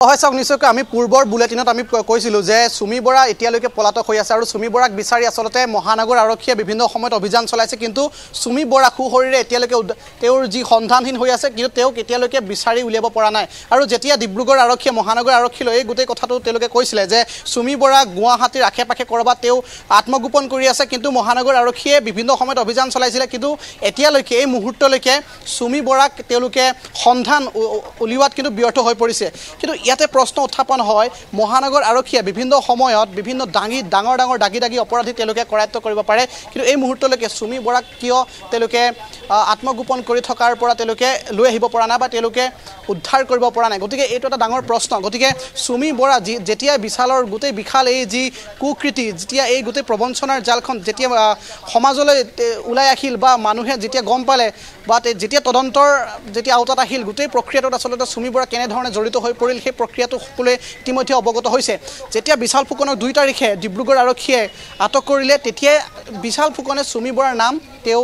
হয় চাওক নিশ্চয়কৈ আমি পূৰ্বৰ বুলেটিনত আমি কৈছিলোঁ যে সুমি বৰা এতিয়ালৈকে পলাতক হৈ আছে আৰু সুমি বৰাক বিচাৰি আচলতে মহানগৰ আৰক্ষীয়ে বিভিন্ন সময়ত অভিযান চলাইছে কিন্তু সুমি বৰা খুহৰিৰে এতিয়ালৈকে তেওঁৰ যি সন্ধানহীন হৈ আছে কিন্তু তেওঁক এতিয়ালৈকে বিচাৰি উলিয়াব পৰা নাই আৰু যেতিয়া ডিব্ৰুগড় আৰক্ষীয়ে মহানগৰ আৰক্ষীলৈ এই গোটেই কথাটো তেওঁলোকে কৈছিলে যে সুমি বৰা গুৱাহাটীৰ আশে-পাশে ক'ৰবাত তেওঁ আত্মগোপন কৰি আছে কিন্তু মহানগৰ আৰক্ষীয়ে বিভিন্ন সময়ত অভিযান চলাইছিলে কিন্তু এতিয়ালৈকে এই মুহূৰ্তলৈকে সুমি বৰাক তেওঁলোকে সন্ধান উলিওৱাত কিন্তু ব্যৰ্থ হৈ পৰিছে কিন্তু ইয়াতে প্ৰশ্ন উত্থাপন হয় মহানগৰ আৰক্ষীয়ে বিভিন্ন সময়ত বিভিন্ন ডাঙৰ দাগি অপৰাধী তেওঁলোকে কৰায়ত্ব কৰিব পাৰে কিন্তু এই মুহূৰ্তলৈকে সুমি বৰাক কিয় তেওঁলোকে আত্মগোপন কৰি থকাৰ পৰা তেওঁলোকে লৈ আহিব পৰা নাই বা তেওঁলোকে উদ্ধাৰ কৰিব পৰা নাই গতিকে এইটো এটা ডাঙৰ প্ৰশ্ন গতিকে সুমি বৰা যেতিয়া বিশালৰ গোটেই বিশাল এই যি কুকৃতি যেতিয়া এই গোটেই প্ৰবঞ্চনাৰ জালখন যেতিয়া সমাজলৈ ওলাই আহিল বা মানুহে যেতিয়া গম পালে বা যেতিয়া তদন্তৰ যেতিয়া আওতাত আহিল গোটেই প্ৰক্ৰিয়াটোত আচলতে সুমি বৰা কেনেধৰণে জড়িত হৈ পৰিল সেই প্ৰক্ৰিয়াটো সকলোৱে ইতিমধ্যে অৱগত হৈছে যেতিয়া বিশাল ফুকনক 2 তাৰিখে ডিব্ৰুগড় আৰক্ষীয়ে আটক কৰিলে তেতিয়া বিশাল ফুকনে সুমি বৰাৰ নাম তেওঁ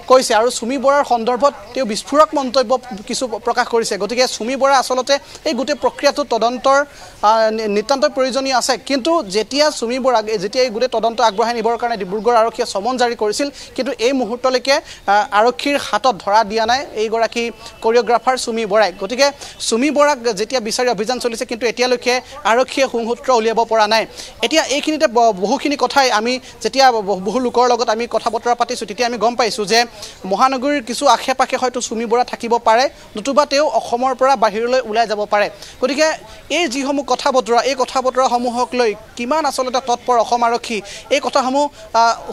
কৈছে আৰু সুমি বৰাৰ সন্দৰ্ভত তেওঁ বিস্ফোৰক মন্তব্য কিছু প্ৰকাশ কৰিছে গতিকে সুমি বৰা আচলতে এই গোটেই প্ৰক্ৰিয়াটো তদন্তৰ নিতান্ত প্ৰয়োজনীয় আছে কিন্তু যেতিয়া সুমি বৰা যেতিয়া এই গোটেই তদন্ত আগবঢ়াই নিবৰ কাৰণে ডিব্ৰুগড় আৰক্ষীয়ে সমন জাৰি কৰিছিল কিন্তু এই মুহূৰ্তলৈকে আৰক্ষীৰ হাতত ধৰা দিয়া নাই এইগৰাকী কোৰিঅগ্ৰাফাৰ সুমি বৰাই গতিকে সুমি বৰাক যেতিয়া বিচাৰি অভিযান চলিছে কিন্তু এতিয়ালৈকে আৰক্ষীয়ে সংসূত্ৰ উলিয়াব পৰা নাই এতিয়া এইখিনিতে বহুখিনি কথাই আমি যেতিয়া বহু লোকৰ লগত আমি কথা বতৰা পাতিছোঁ তেতিয়া আমি গম পাইছোঁ যে মহানগৰীৰ কিছু আশে-পাশে হয়তো সুমি বৰা থাকিব পাৰে নতুবা তেওঁ অসমৰ পৰা বাহিৰলৈ ওলাই যাব পাৰে গতিকে এই যিসমূহ কথা বতৰা এই কথা বতৰাসমূহক লৈ কিমান আচলতে তৎপৰ অসম আৰক্ষী এই কথাসমূহ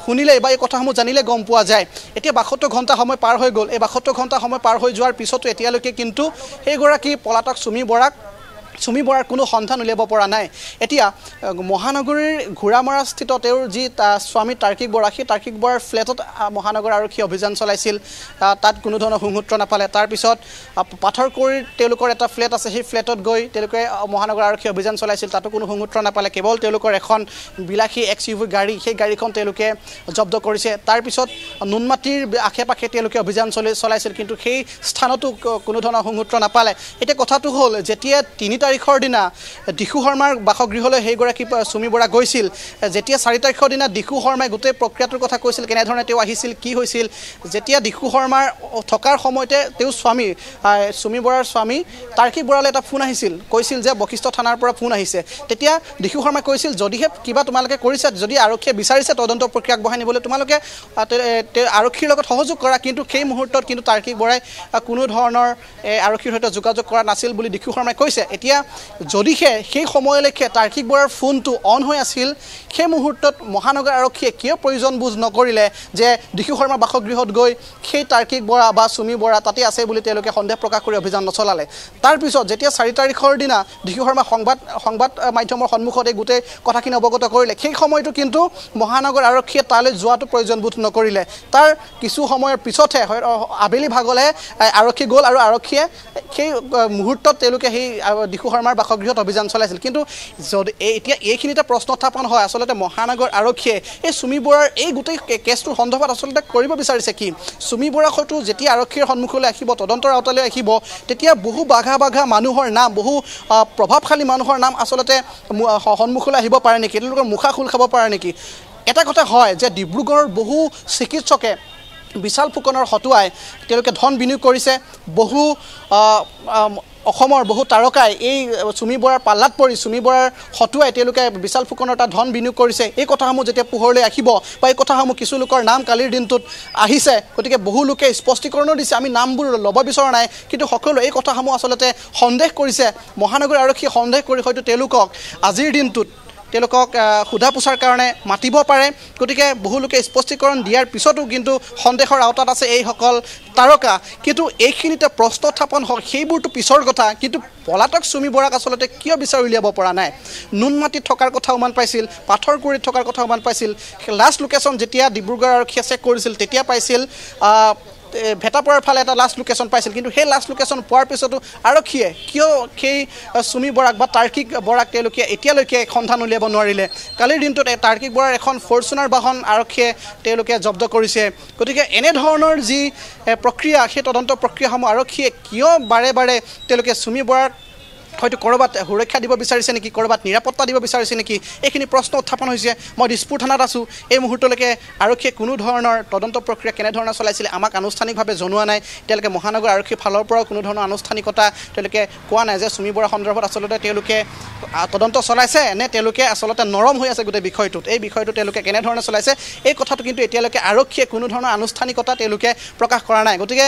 শুনিলে বা এই কথাসমূহ জানিলে গম পোৱা যায় এতিয়া 72 ঘণ্টা সময় পাৰ হৈ গ'ল এই 72 ঘণ্টা সময় পাৰ হৈ যোৱাৰ পিছতো এতিয়ালৈকে কিন্তু সেইগৰাকী পলাতক সুমি বৰাৰ কোনো সন্ধান উলিয়াব পৰা নাই এতিয়া মহানগৰীৰ ঘোঁৰামৰাস্থিত তেওঁৰ যি স্বামী তাৰ্কিক বৰা সেই তাৰ্কিক বৰাৰ ফ্লেটত মহানগৰ আৰক্ষী অভিযান চলাইছিল তাত কোনো ধৰণৰ সংসূত্ৰ নাপালে তাৰপিছত পাথৰকুৰিৰ তেওঁলোকৰ এটা ফ্লেট আছে সেই ফ্লেটত গৈ তেওঁলোকে মহানগৰ আৰক্ষী অভিযান চলাইছিল তাতো কোনো সংসূত্ৰ নাপালে কেৱল তেওঁলোকৰ এখন বিলাসী XUV গাড়ী সেই গাড়ীখন তেওঁলোকে জব্দ কৰিছে তাৰপিছত নুনমাটিৰ আশে-পাশে তেওঁলোকে অভিযান চলাইছিল কিন্তু সেই স্থানতো কোনো ধৰণৰ সংসূত্ৰ নাপালে এতিয়া কথাটো হ'ল যেতিয়া 3 তাৰিখৰ দিনা দিশু শৰ্মাৰ বাসগৃহলৈ সেইগৰাকী সুমি বৰা গৈছিল যেতিয়া 4 তাৰিখৰ দিনা দিশু শৰ্মাই গোটেই প্ৰক্ৰিয়াটোৰ কথা কৈছিল কেনেধৰণে তেওঁ আহিছিল কি হৈছিল যেতিয়া দিশু শৰ্মাৰ থকাৰ সময়তে তেওঁ স্বামী সুমি বৰাৰ স্বামী তাৰ্কিক বৰালৈ এটা ফোন আহিছিল কৈছিল যে বশিষ্ঠ থানাৰ পৰা ফোন আহিছে তেতিয়া দিশু শৰ্মাই কৈছিল যদিহে কিবা তোমালোকে কৰিছা যদি আৰক্ষীয়ে বিচাৰিছে তদন্ত প্ৰক্ৰিয়া আগবঢ়াই নিবলৈ তোমালোকে আৰক্ষীৰ লগত সহযোগ কৰা কিন্তু সেই মুহূৰ্তত কিন্তু তাৰ্কিক বৰাই কোনো ধৰণৰ আৰক্ষীৰ সৈতে যোগাযোগ কৰা নাছিল বুলি দিশু শৰ্মাই কৈছে এতিয়া যদিহে সেই সময়লৈকে তাৰ্কিক বৰাৰ ফোনটো অন হৈ আছিল সেই মুহূৰ্তত মহানগৰ আৰক্ষীয়ে কিয় প্ৰয়োজন বুজ নকৰিলে যে দিশু শৰ্মাৰ বাসগৃহত গৈ সেই তাৰ্কিক বৰা বা সুমি বৰা তাতে আছে বুলি তেওঁলোকে সন্দেহ প্ৰকাশ কৰি অভিযান নচলালে তাৰপিছত যেতিয়া 4 তাৰিখৰ দিনা দিশু শৰ্মা সংবাদ মাধ্যমৰ সন্মুখত এই গোটেই কথাখিনি অৱগত কৰিলে সেই সময়টো কিন্তু মহানগৰ আৰক্ষীয়ে তালৈ যোৱাটো প্ৰয়োজন বোধ নকৰিলে তাৰ কিছু সময়ৰ পিছতহে আবেলি ভাগলে আৰক্ষী গ'ল আৰু আৰক্ষীয়ে সেই মুহূৰ্তত তেওঁলোকে সেই দিশু শৰ্মাৰ বাসগৃহত অভিযান চলাইছিল কিন্তু এতিয়া এইখিনিতে প্ৰশ্ন উত্থাপন হয় আচলতে মহানগৰ আৰক্ষীয়ে এই সুমি বৰাৰ এই গোটেই কেছটোৰ সন্দৰ্ভত আচলতে কৰিব বিচাৰিছে কি সুমি বৰা হয়তো যেতিয়া আৰক্ষীৰ সন্মুখলৈ আহিব তদন্তৰ আওতালৈ আহিব তেতিয়া বহু বাঘা মানুহৰ নাম বহু প্ৰভাৱশালী মানুহৰ নাম আচলতে সন্মুখলৈ আহিব পাৰে নেকি তেওঁলোকৰ মুখা খোল খাব পাৰে নেকি এটা কথা হয় যে ডিব্ৰুগড়ৰ বহু চিকিৎসকে বিশাল ফুকনৰ হতুৱাই তেওঁলোকে ধন বিনিয়োগ কৰিছে বহু অসমৰ বহু তাৰকাই এই সুমি বৰাৰ পাল্লাত পৰি সুমি বৰাৰ হতুৱাই তেওঁলোকে বিশাল ফুকনৰ এটা ধন বিনিয়োগ কৰিছে এই কথাসমূহ যেতিয়া পোহৰলৈ আহিব বা এই কথাসমূহ কিছু লোকৰ নাম কালিৰ দিনটোত আহিছে গতিকে বহু লোকে স্পষ্টীকৰণো দিছে আমি নামবোৰ ল'ব বিচৰা নাই কিন্তু সকলো এই কথাসমূহ আচলতে সন্দেহ কৰিছে মহানগৰ আৰক্ষীয়ে সন্দেহ কৰি হয়তো তেওঁলোকক আজিৰ দিনটোত তেওঁলোকক সোধা পোছাৰ কাৰণে মাতিব পাৰে গতিকে বহু লোকে স্পষ্টীকৰণ দিয়াৰ পিছতো কিন্তু সন্দেহৰ আওতাত আছে এইসকল তাৰকা কিন্তু এইখিনিতে প্ৰশ্ন উত্থাপন হয় সেইবোৰটো পিছৰ কথা কিন্তু পলাতক সুমি বৰাক আচলতে কিয় বিচাৰি উলিয়াব পৰা নাই নুনমাটিত থকাৰ কথা উমান পাইছিল পাথৰকুৰিত থকাৰ কথা উমান পাইছিল লাষ্ট লোকেশ্যন যেতিয়া ডিব্ৰুগড় আৰক্ষীয়ে চেক কৰিছিল তেতিয়া পাইছিল ভেটাপৰাৰ ফালে এটা লাষ্ট লোকেশ্যন পাইছিল কিন্তু সেই লাষ্ট লোকেশ্যন পোৱাৰ পিছতো আৰক্ষীয়ে কিয় সেই সুমি বৰাক বা তাৰ্কিক বৰাক তেওঁলোকে এতিয়ালৈকে সন্ধান উলিয়াব নোৱাৰিলে কালিৰ দিনটোত তাৰ্কিক বৰাৰ এখন ফৰ্চুনাৰ বাহন আৰক্ষীয়ে তেওঁলোকে জব্দ কৰিছে গতিকে এনেধৰণৰ যি প্ৰক্ৰিয়া সেই তদন্ত প্ৰক্ৰিয়াসমূহ আৰক্ষীয়ে কিয় বাৰে বাৰে তেওঁলোকে সুমি বৰাক হয়তো ক'ৰবাত সুৰক্ষা দিব বিচাৰিছে নেকি, ক'ৰবাত নিৰাপত্তা দিব বিচাৰিছে নেকি, এইখিনি প্ৰশ্ন উত্থাপন হৈছে। মই দিছপুৰ থানাত আছোঁ। এই মুহূৰ্তলৈকে আৰক্ষীয়ে কোনো ধৰণৰ তদন্ত প্ৰক্ৰিয়া কেনেধৰণে চলাইছিলে আমাক আনুষ্ঠানিকভাৱে জনোৱা নাই। তেওঁলোকে মহানগৰ আৰক্ষীৰ ফালৰ পৰাও কোনো ধৰণৰ আনুষ্ঠানিকতা তেওঁলোকে কোৱা নাই যে চুমি বৰা সন্দৰ্ভত আচলতে তেওঁলোকে তদন্ত চলাইছে নে তেওঁলোকে আচলতে নৰম হৈ আছে গোটেই বিষয়টোত। এই বিষয়টো তেওঁলোকে কেনেধৰণে চলাইছে এই কথাটো কিন্তু এতিয়ালৈকে আৰক্ষীয়ে কোনো ধৰণৰ আনুষ্ঠানিকতা তেওঁলোকে প্ৰকাশ কৰা নাই। গতিকে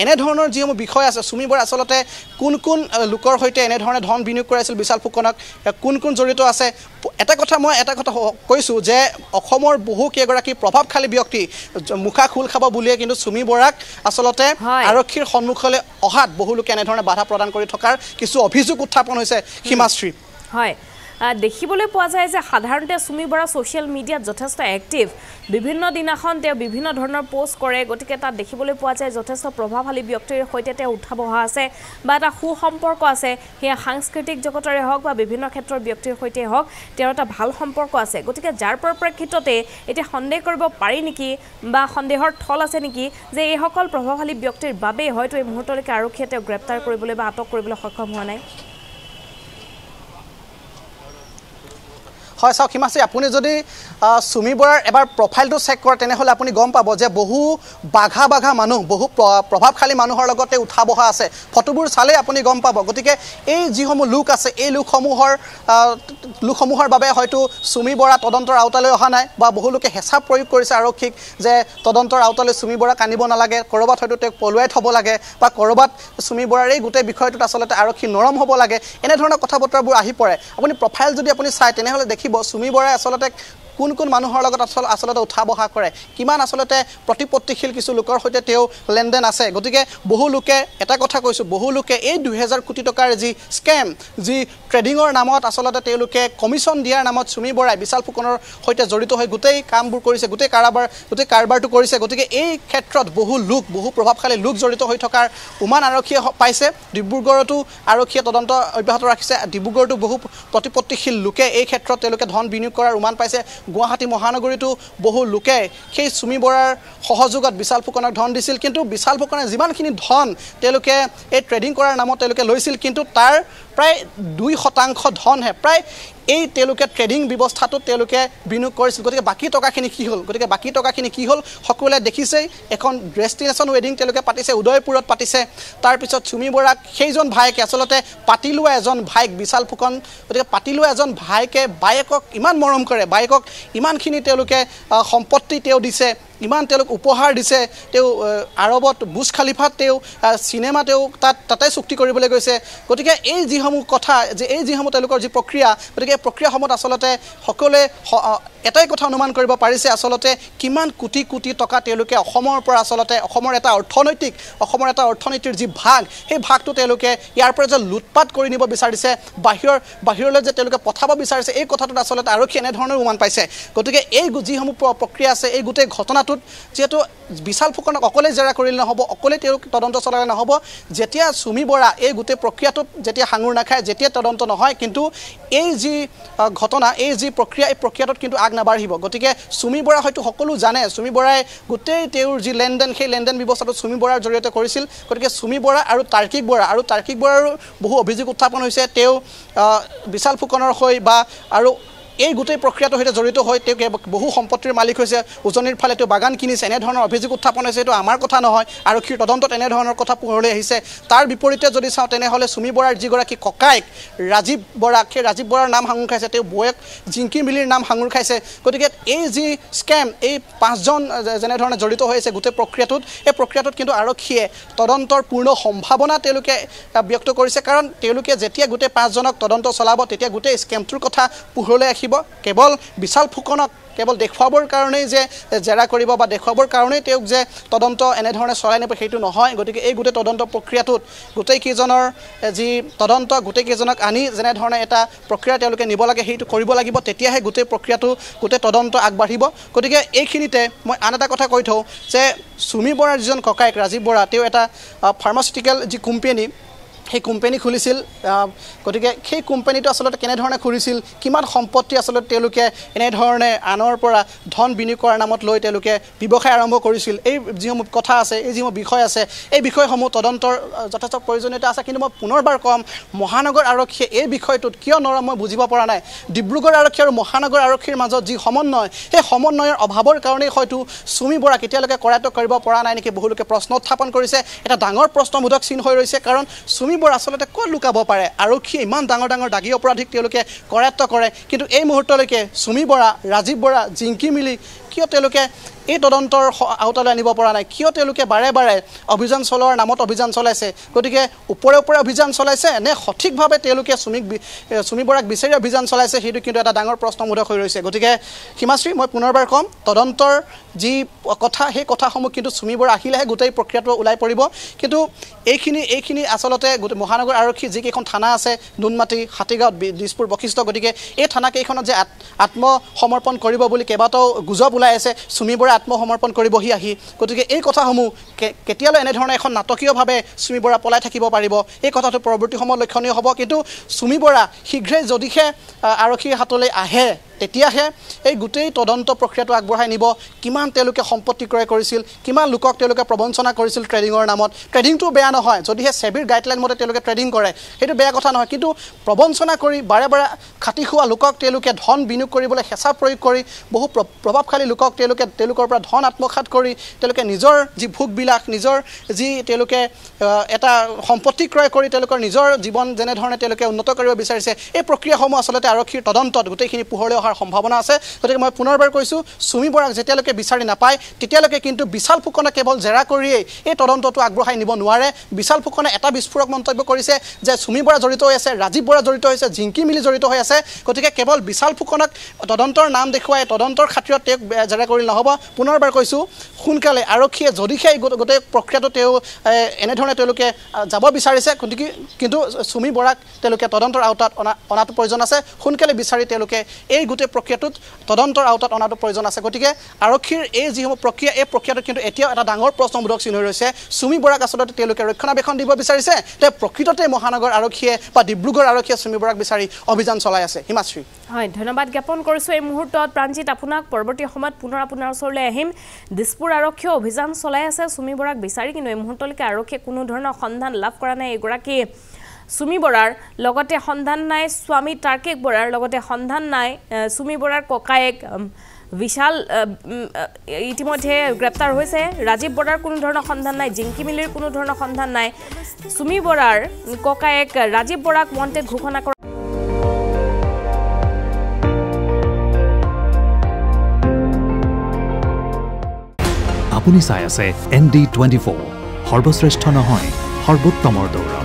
এনেধৰণৰ যিসমূহ বিষয় আছে, চুমি বৰা আচলতে কোন কোন লোকৰ সৈতে এনেধৰণে ধন বিনিয়োগ কৰাইছিল বিশাল ফুকনক, কোন কোন জড়িত আছে। এটা কথা কৈছোঁ যে অসমৰ বহু কেইগৰাকী প্ৰভাৱশালী ব্যক্তি মুখা খোল খাব বুলিয়ে কিন্তু চুমি বৰাক আচলতে আৰক্ষীৰ সন্মুখলৈ অহাত বহু লোকে এনেধৰণে বাধা প্ৰদান কৰি থকাৰ কিছু অভিযোগ উত্থাপন হৈছে। সীমাশ্ৰী, হয়, দেখিবলৈ পোৱা যায় যে সাধাৰণতে চুমি বৰা ছ'চিয়েল মিডিয়াত যথেষ্ট এক্টিভ। বিভিন্ন দিনাখন তেওঁ বিভিন্ন ধৰণৰ পোষ্ট কৰে। গতিকে তাত দেখিবলৈ পোৱা যায় যথেষ্ট প্ৰভাৱশালী ব্যক্তিৰ সৈতে তেওঁ উঠা বহা আছে বা এটা সুসম্পৰ্ক আছে। সেয়া সাংস্কৃতিক জগতৰে হওক বা বিভিন্ন ক্ষেত্ৰৰ ব্যক্তিৰ সৈতে হওক তেওঁৰ এটা ভাল সম্পৰ্ক আছে। গতিকে যাৰ পৰিপ্ৰেক্ষিততে এতিয়া সন্দেহ কৰিব পাৰি নেকি বা সন্দেহৰ থল আছে নেকি যে এইসকল প্ৰভাৱশালী ব্যক্তিৰ বাবেই হয়তো এই মুহূৰ্তলৈকে আৰক্ষীয়ে তেওঁক গ্ৰেপ্তাৰ কৰিবলৈ বা আটক কৰিবলৈ সক্ষম হোৱা নাই। হয় চাওক সীমাশ্ৰী, আপুনি যদি চুমি বৰাৰ এবাৰ প্ৰফাইলটো চেক কৰে তেনেহ'লে আপুনি গম পাব যে বহু বাঘা মানুহ, বহু প্ৰভাৱশালী মানুহৰ লগতে উঠা বহা আছে। ফটোবোৰ চালেই আপুনি গম পাব। গতিকে এই যিসমূহ লোক আছে এই লোকসমূহৰ বাবে হয়তো চুমি বৰা তদন্তৰ আওতালৈ অহা নাই বা বহু লোকে হেঁচা প্ৰয়োগ কৰিছে আৰক্ষীক যে তদন্তৰ আওতালৈ চুমি বৰাক আনিব নালাগে, ক'ৰবাত হয়তো তেওঁক পলুৱাই থ'ব লাগে বা ক'ৰবাত চুমি বৰাৰ এই গোটেই বিষয়টোত আচলতে আৰক্ষী নৰম হ'ব লাগে, এনেধৰণৰ কথা বতৰাবোৰ আহি পৰে। আপুনি প্ৰফাইল যদি আপুনি চাই তেনেহ'লে দেখিব চুমি বৰাই আচলতে কোন কোন মানুহৰ লগত আচলতে উঠা বহা কৰে, কিমান আচলতে প্ৰতিপত্তিশীল কিছু লোকৰ সৈতে তেওঁ লেনদেন আছে। গতিকে বহু লোকে এটা কথা কৈছোঁ, বহু লোকে এই 2000 কোটি টকাৰ যি স্কেম, যি ট্ৰেডিঙৰ নামত আচলতে তেওঁলোকে কমিশ্যন দিয়াৰ নামত চুমি বৰাই বিশাল ফুকনৰ সৈতে জড়িত হৈ গোটেই কামবোৰ কৰিছে, গোটেই কাৰবাৰটো কৰিছে। গতিকে এই ক্ষেত্ৰত বহু প্ৰভাৱশালী লোক জড়িত হৈ থকাৰ উমান আৰক্ষীয়ে পাইছে। ডিব্ৰুগড়তো আৰক্ষীয়ে তদন্ত অব্যাহত ৰাখিছে। ডিব্ৰুগড়তো বহু প্ৰতিপত্তিশীল লোকে এই ক্ষেত্ৰত তেওঁলোকে ধন বিনিয়োগ কৰাৰ উমান পাইছে। গুৱাহাটী মহানগৰীতো বহু লোকে সেই চুমি বৰাৰ সহযোগত বিশাল ফুকনক ধন দিছিল। কিন্তু বিশাল ফুকনে যিমানখিনি ধন তেওঁলোকে এই ট্ৰেডিং কৰাৰ নামত তেওঁলোকে লৈছিল, কিন্তু তাৰ প্ৰায় 2% ধনহে প্ৰায় এই তেওঁলোকে ট্ৰেডিং ব্যৱস্থাটোত তেওঁলোকে বিনিয়োগ কৰিছিল। গতিকে বাকী টকাখিনি কি হ'ল সকলোৱে দেখিছেই। এখন ডেষ্টিনেশ্যন ৱেডিং তেওঁলোকে পাতিছে, উদয়পুৰত পাতিছে। তাৰপিছত চুমি বৰাক সেইজন ভায়েকে আচলতে পাতি লোৱা এজন ভায়েক বিশাল ফুকন, গতিকে পাতি লোৱা এজন ভায়েকে বায়েকক ইমান মৰম কৰে, বায়েকক ইমানখিনি তেওঁলোকে সম্পত্তি তেওঁ দিছে, ইমান তেওঁলোক উপহাৰ দিছে। তেওঁ আৰবত বুজ খালিফাত তেওঁ চিনেমা তেওঁ তাতে চুক্তি কৰিবলৈ গৈছে। গতিকে এই যিসমূহ কথা, এই যিসমূহ তেওঁলোকৰ যি প্ৰক্ৰিয়া, গতিকে এই প্ৰক্ৰিয়াসমূহত আচলতে সকলোৱে এটাই কথা অনুমান কৰিব পাৰিছে আচলতে কিমান কোটি কোটি টকা তেওঁলোকে অসমৰ পৰা আচলতে অসমৰ এটা অৰ্থনীতিৰ যি ভাগ, সেই ভাগটো তেওঁলোকে ইয়াৰ পৰা যে লুটপাট কৰি নিব বিচাৰিছে, বাহিৰলৈ যে তেওঁলোকে পঠাব বিচাৰিছে, এই কথাটোত আচলতে আৰক্ষী এনেধৰণৰ উমান পাইছে। গতিকে এই যিসমূহ প্ৰক্ৰিয়া আছে, এই গোটেই ঘটনাটোত যিহেতু বিশাল ফুকনক অকলে জেৰা কৰিলে নহ'ব, অকলে তেওঁলোক তদন্ত চলালে নহ'ব। যেতিয়া চুমি বৰা এই গোটেই প্ৰক্ৰিয়াটোত যেতিয়া সাঙুৰ নাখায়, যেতিয়া তদন্ত নহয়, কিন্তু এই যি ঘটনা, এই যি প্ৰক্ৰিয়া, এই প্ৰক্ৰিয়াটোত কিন্তু আগ নাবাঢ়িব। গতিকে চুমি বৰা হয়তো সকলো জানে, চুমি বৰাই গোটেই তেওঁৰ যি লেনদেন, সেই লেনদেন ব্যৱস্থাটো চুমি বৰাৰ জৰিয়তে কৰিছিল। গতিকে চুমি বৰা আৰু তাৰ্কিক বৰাৰো বহু অভিযোগ উত্থাপন হৈছে। তেওঁ বিশাল ফুকনৰ হৈ বা আৰু এই গোটেই প্ৰক্ৰিয়াটোৰ সৈতে জড়িত হৈ তেওঁ বহু সম্পত্তিৰ মালিক হৈছে, উজনিৰ ফালে তেওঁ বাগান কিনিছে, এনেধৰণৰ অভিযোগ উত্থাপন হৈছে। এইটো আমাৰ কথা নহয়, আৰক্ষীৰ তদন্তত এনেধৰণৰ কথা পোহৰলৈ আহিছে। তাৰ বিপৰীতে যদি চাওঁ তেনেহ'লে চুমি বৰাৰ যিগৰাকী ককায়েক ৰাজীৱ বৰা, সেই ৰাজীৱ বৰাৰ নাম সাঙুৰ খাইছে, তেওঁ বৌয়েক জিংকি মিলিৰ নাম সাঙুৰ খাইছে। গতিকে এই যি স্কেম, এই 5জন যেনেধৰণে জড়িত হৈ আছে গোটেই প্ৰক্ৰিয়াটোত, এই প্ৰক্ৰিয়াটোত কিন্তু আৰক্ষীয়ে তদন্তৰ পূৰ্ণ সম্ভাৱনা তেওঁলোকে ব্যক্ত কৰিছে। কাৰণ তেওঁলোকে যেতিয়া গোটেই 5জনক তদন্ত চলাব, তেতিয়া গোটেই স্কেমটোৰ কথা পোহৰলৈ আহিব। কেৱল বিশাল ফুকনক কেৱল দেখুৱাবৰ কাৰণেই যে জেৰা কৰিব বা দেখুৱাবৰ কাৰণেই তেওঁক যে তদন্ত এনেধৰণে চলাই নিব, সেইটো নহয়। গতিকে এই গোটেই তদন্ত প্ৰক্ৰিয়াটোত গোটেইকেইজনৰ যি তদন্ত, গোটেইকেইজনক আনি যেনেধৰণে এটা প্ৰক্ৰিয়া তেওঁলোকে নিব লাগে, সেইটো কৰিব লাগিব। তেতিয়াহে গোটেই প্ৰক্ৰিয়াটো, গোটেই তদন্ত আগবাঢ়িব। গতিকে এইখিনিতে মই আন এটা কথা কৈ থওঁ যে চুমি বৰাৰ যিজন ককায়েক ৰাজীৱ বৰা, তেওঁ এটা ফাৰ্মাচিউটিকেল যি কোম্পানী, সেই কোম্পানী খুলিছিল গতিকে সেই কোম্পানীটো আচলতে কেনেধৰণে খুলিছিল কিমান সম্পত্তি আচলতে তেওঁলোকে এনেধৰণে আনৰ পৰা ধন বিনিয়োগ কৰাৰ নামত লৈ তেওঁলোকে ব্যৱসায় আৰম্ভ কৰিছিল এই যিসমূহ কথা আছে এই যিসমূহ বিষয় আছে এই বিষয়সমূহ তদন্তৰ যথেষ্ট প্ৰয়োজনীয়তা আছে কিন্তু মই পুনৰবাৰ ক'ম মহানগৰ আৰক্ষীয়ে এই বিষয়টোত কিয় নৰম মই বুজিব পৰা নাই ডিব্ৰুগড় আৰক্ষী আৰু মহানগৰ আৰক্ষীৰ মাজত যি সমন্বয় সেই সমন্বয়ৰ অভাৱৰ কাৰণেই হয়তো চুমি বৰাক এতিয়ালৈকে কৰায়ত্ব কৰিব পৰা নাই নেকি বহুলোকে প্ৰশ্ন উত্থাপন কৰিছে এটা ডাঙৰ প্ৰশ্নবোধক চিন হৈ ৰৈছে কাৰণ চুমি বৰা আচলতে ক'ত লুকাব পাৰে আৰক্ষীয়ে ইমান ডাঙৰ ডাঙৰ দাগী অপৰাধীক তেওঁলোকে কৰায়ত্ব কৰে কিন্তু এই মুহূৰ্তলৈকে চুমি বৰা ৰাজীৱ বৰা জিংকি মিলি কিয় তেওঁলোকে এই তদন্তৰ আওতালৈ আনিব পৰা নাই কিয় তেওঁলোকে বাৰে বাৰে অভিযান চলোৱাৰ নামত অভিযান চলাইছে গতিকে ওপৰে ওপৰে অভিযান চলাইছে নে সঠিকভাৱে তেওঁলোকে চুমি বৰাক বিচাৰি অভিযান চলাইছে সেইটো কিন্তু এটা ডাঙৰ প্ৰশ্নবোধক হৈ ৰৈছে গতিকে হিমাশ্ৰী মই পুনৰবাৰ ক'ম তদন্তৰ যি কথা সেই কথাসমূহ কিন্তু চুমি বৰা আহিলেহে গোটেই প্ৰক্ৰিয়াটো ওলাই পৰিব কিন্তু এইখিনি আচলতে গোটেই মহানগৰ আৰক্ষী যিকেইখন থানা আছে নুনমাটি হাতীগাঁও দিছপুৰ বশিষ্ঠ গতিকে এই থানাকেইখনত যে আত্মসমৰ্পণ কৰিব বুলি কেইবাটাও গুজব ওলাই আছে চুমি বৰা আত্মসমৰ্পণ কৰিবহি আহি গতিকে এই কথাসমূহ কেতিয়ালৈ এনেধৰণে এখন নাটকীয়ভাৱে চুমি বৰা পলাই থাকিব পাৰিব এই কথাটো পৰৱৰ্তী সময়ত লক্ষণীয় হ'ব কিন্তু চুমি বৰা শীঘ্ৰে যদিহে আৰক্ষীৰ হাতলৈ আহে তেতিয়াহে এই গোটেই তদন্ত প্ৰক্ৰিয়াটো আগবঢ়াই নিব কিমান তেওঁলোকে সম্পত্তি ক্ৰয় কৰিছিল কিমান লোকক তেওঁলোকে প্ৰবঞ্চনা কৰিছিল ট্ৰেডিঙৰ নামত ট্ৰেডিংটো বেয়া নহয় যদিহে সেবিৰ গাইডলাইন মতে তেওঁলোকে ট্ৰেডিং কৰে সেইটো বেয়া কথা নহয় কিন্তু প্ৰবঞ্চনা কৰি বাৰে বাৰে খাটি খোৱা লোকক তেওঁলোকে ধন বিনিয়োগ কৰিবলৈ হেঁচা প্ৰয়োগ কৰি বহু প্ৰভাৱশালী লোকক তেওঁলোকৰ পৰা ধন আত্মসাৎ কৰি তেওঁলোকে নিজৰ যি ভোগবিলাস নিজৰ যি তেওঁলোকে এটা সম্পত্তি ক্ৰয় কৰি তেওঁলোকৰ নিজৰ জীৱন যেনেধৰণে তেওঁলোকে উন্নত কৰিব বিচাৰিছে এই প্ৰক্ৰিয়াসমূহ আচলতে আৰক্ষীৰ তদন্তত গোটেইখিনি পোহৰলৈ অহাৰ সম্ভাৱনা আছে গতিকে মই পুনৰবাৰ কৈছোঁ চুমি বৰাক যেতিয়ালৈকে বিচাৰি নাপায় তেতিয়ালৈকে কিন্তু বিশাল ফুকনে কেৱল জেৰা কৰিয়েই এই তদন্তটো আগবঢ়াই নিব নোৱাৰে বিশাল ফুকনে এটা বিস্ফোৰক মন্তব্য কৰিছে যে চুমি বৰা জড়িত হৈ আছে ৰাজীৱ বৰা জড়িত হৈছে জিংকি মিলি জড়িত হৈ আছে গতিকে কেৱল বিশাল ফুকনক তদন্তৰ নাম দেখুৱাই তদন্তৰ খাতিৰত তেওঁক জেৰা কৰি নহ'ব পুনৰবাৰ কৈছোঁ সোনকালে আৰক্ষীয়ে যদিহে গোটেই প্ৰক্ৰিয়াটো তেওঁ এনেধৰণে তেওঁলোকে যাব বিচাৰিছে গতিকে কিন্তু চুমি বৰাক তেওঁলোকে তদন্তৰ আওতাত অনাটো প্ৰয়োজন আছে সোনকালে বিচাৰি তেওঁলোকে এই গোটেই প্ৰক্ৰিয়াটোত তদন্তৰ আওতাত অনাটো প্ৰয়োজন আছে গতিকে আৰক্ষীৰ এই যিসমূহ প্ৰক্ৰিয়া এই প্ৰক্ৰিয়াটোত কিন্তু এতিয়াও এটা ডাঙৰ প্ৰশ্নবোধক চিন হৈ ৰৈছে চুমি বৰাক আচলতে তেওঁলোকে ৰক্ষণাবেক্ষণ দিব বিচাৰিছে তে প্ৰকৃততে মহানগৰ আৰক্ষীয়ে বা ডিব্ৰুগড় আৰক্ষীয়ে চুমি বৰাক বিচাৰি অভিযান চলাই আছে হিমাশ্ৰী হয় ধন্যবাদ জ্ঞাপন কৰিছোঁ এই মুহূৰ্তত প্ৰাঞ্জিত আপোনাক পৰৱৰ্তী সময়ত পুনৰ আপোনাৰ ওচৰলৈ আহিম দিছপুৰ আৰক্ষীয়ে অভিযান চলাই আছে চুমি বৰাক বিচাৰি কিন্তু এই মুহূৰ্তলৈকে আৰক্ষীয়ে কোনো ধৰণৰ সন্ধান লাভ কৰা নাই এগৰাকী চুমি বৰাৰ লগতে সন্ধান নাই স্বামী তাৰ্কিক বৰাৰ লগতে সন্ধান নাই চুমি বৰাৰ ককায়েক বিশাল ইতিমধ্যে গ্ৰেপ্তাৰ হৈছে ৰাজীৱ বৰাৰ কোনো ধৰণৰ সন্ধান নাই জিংকি মিলিৰ কোনো ধৰণৰ সন্ধান নাই চুমি বৰাৰ ককায়েক ৰাজীৱ বৰাক ৱান্টেড ঘোষণা কৰা আপুনি চাই আছে ND24 সৰ্বশ্ৰেষ্ঠ নহয় সৰ্বোত্তমৰ দৌৰা